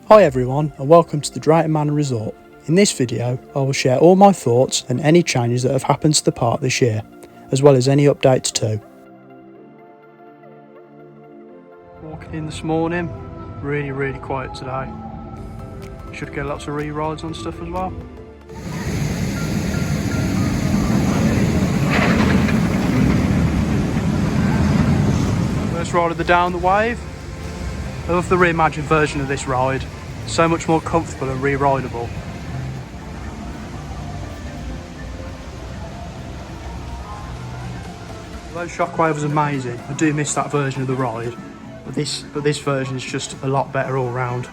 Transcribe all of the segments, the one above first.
Hi everyone and welcome to the Drayton Manor Resort. In this video I will share all my thoughts and any changes that have happened to the park this year, as well as any updates too. Walking in this morning, really quiet today. Should get lots of re-rides on stuff as well. First ride of the Down the Wave. I love the reimagined version of this ride. So much more comfortable and re-rideable. Although Shockwave was amazing, I do miss that version of the ride. But this version is just a lot better all round.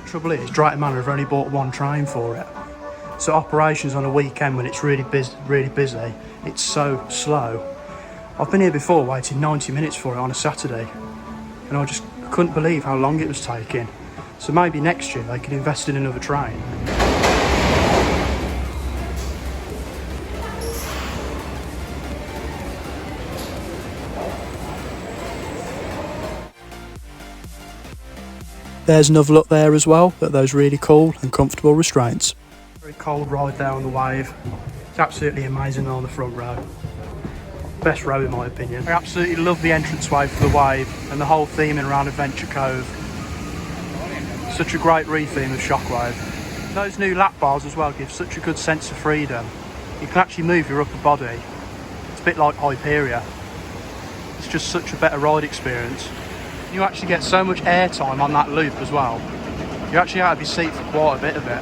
Trouble is, Drayton Manor have only bought one train for it. So operations on a weekend when it's really busy, it's so slow. I've been here before waiting 90 minutes for it on a Saturday, and I just couldn't believe how long it was taking. So maybe next year they could invest in another train. There's another look there as well at those really cool and comfortable restraints. Very cold ride there on the Wave. It's absolutely amazing on the front row. Best row in my opinion. I absolutely love the entranceway for the Wave and the whole theming around Adventure Cove. Such a great re-theme of Shockwave. Those new lap bars as well give such a good sense of freedom. You can actually move your upper body. It's a bit like Hyperia. It's just such a better ride experience. You actually get so much airtime on that loop as well. You actually out of your seat for quite a bit of it.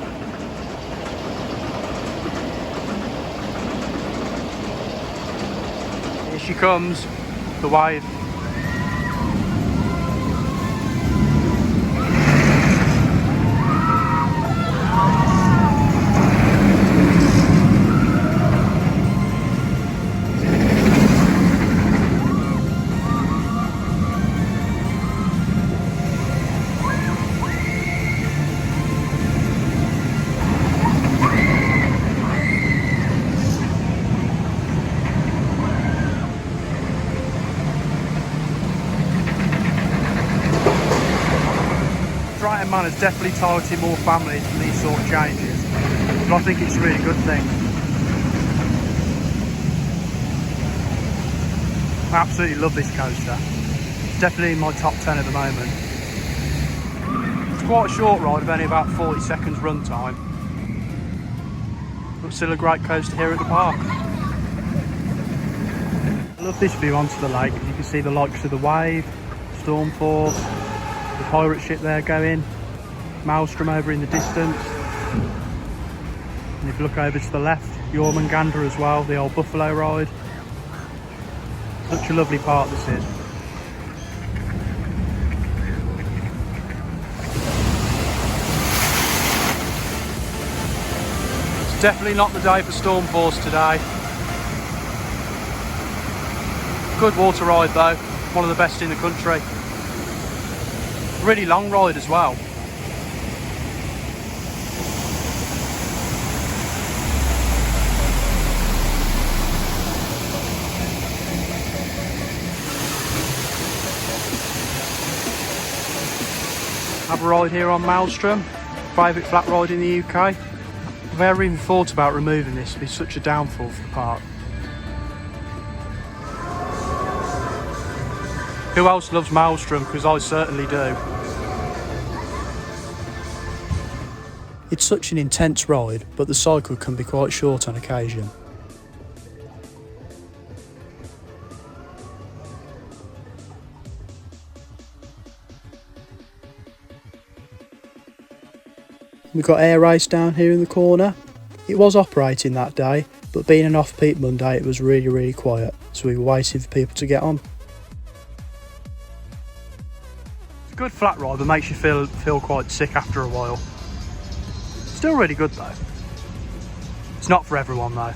Here she comes, the Wave. Drayton Manor is definitely targeting more families for these sort of changes, but I think it's a really good thing. I absolutely love this coaster. It's definitely in my top 10 at the moment. It's quite a short ride of only about 40 seconds run time, but still a great coaster here at the park. I love this view onto the lake. You can see the likes of the Wave, Stormforce, the pirate ship there going, Maelstrom over in the distance, and if you look over to the left, Jormungandr as well, the old buffalo ride. Such a lovely park this is. It's definitely not the day for Stormforce today. Good water ride though, one of the best in the country. Really long ride as well. Have a ride here on Maelstrom, favourite flat ride in the UK. I've never even thought about removing this, it'd be such a downfall for the park. Who else loves Maelstrom? Because I certainly do. It's such an intense ride, but the cycle can be quite short on occasion. We've got Air Race down here in the corner. It was operating that day, but being an off-peak Monday it was really quiet, so we were waiting for people to get on. It's a good flat ride that makes you feel quite sick after a while. Still really good though. It's not for everyone though.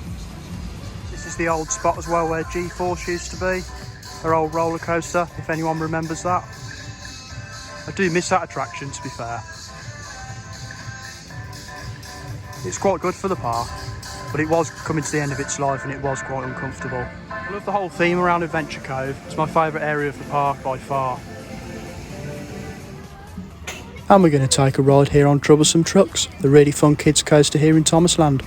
This is the old spot as well where G-Force used to be. Her old roller coaster, if anyone remembers that. I do miss that attraction to be fair. It's quite good for the park, but it was coming to the end of its life and it was quite uncomfortable. I love the whole theme around Adventure Cove. It's my favourite area of the park by far. And we're going to take a ride here on Troublesome Trucks, the really fun kids coaster here in Thomasland.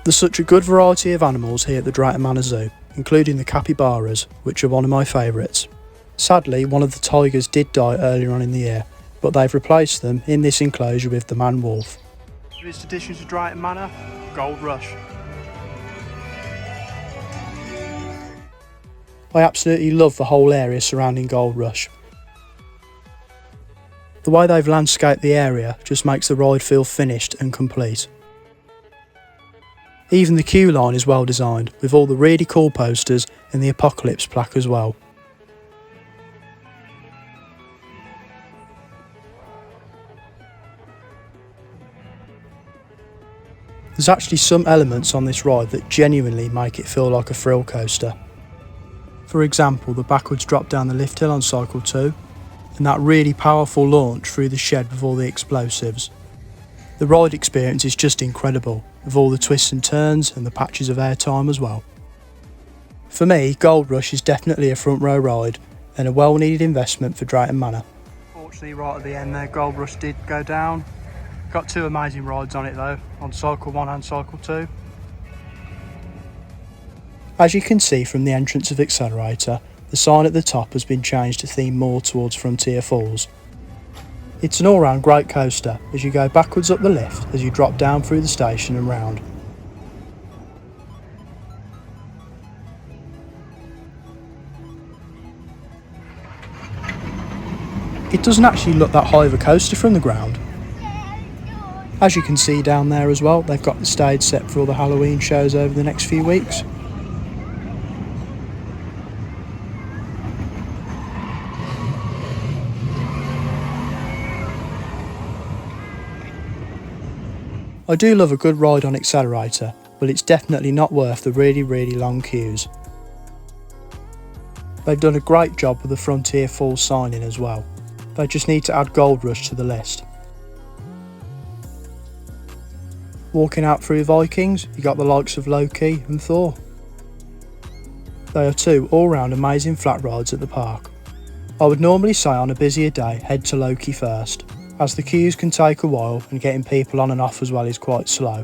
There's such a good variety of animals here at the Drayton Manor Zoo, including the capybaras, which are one of my favourites. Sadly, one of the tigers did die earlier on in the year, but they've replaced them in this enclosure with the man wolf. Newest addition to Drayton Manor, Gold Rush. I absolutely love the whole area surrounding Gold Rush. The way they've landscaped the area just makes the ride feel finished and complete. Even the queue line is well designed, with all the really cool posters and the Apocalypse plaque as well. There's actually some elements on this ride that genuinely make it feel like a thrill coaster. For example, the backwards drop down the lift hill on Cycle 2, and that really powerful launch through the shed with all the explosives. The ride experience is just incredible, with all the twists and turns and the patches of airtime as well. For me, Gold Rush is definitely a front row ride and a well needed investment for Drayton Manor. Fortunately, right at the end there, Gold Rush did go down. Got two amazing rides on it though, on Cycle 1 and Cycle 2. As you can see from the entrance of Accelerator, the sign at the top has been changed to theme more towards Frontier Falls. It's an all-round great coaster as you go backwards up the lift as you drop down through the station and round. It doesn't actually look that high of a coaster from the ground. As you can see down there as well, they've got the stage set for all the Halloween shows over the next few weeks. I do love a good ride on Accelerator, but it's definitely not worth the really long queues. They've done a great job with the Frontier Falls signing as well. They just need to add Gold Rush to the list. Walking out through Vikings, you got the likes of Loki and Thor. They are two all-round amazing flat rides at the park. I would normally say on a busier day head to Loki first, as the queues can take a while and getting people on and off as well is quite slow.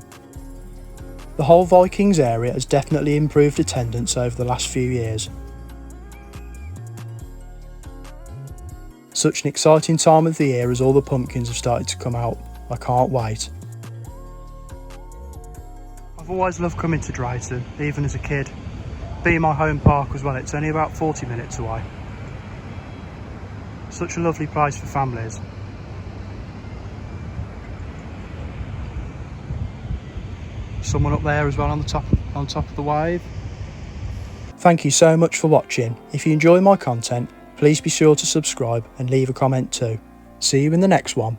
The whole Vikings area has definitely improved attendance over the last few years. Such an exciting time of the year as all the pumpkins have started to come out. I can't wait. I've always loved coming to Drayton, even as a kid. Being my home park as well, it's only about 40 minutes away. Such a lovely place for families. Someone up there as well on top of the wave. Thank you so much for watching. If you enjoy my content, please be sure to subscribe and leave a comment too. See you in the next one.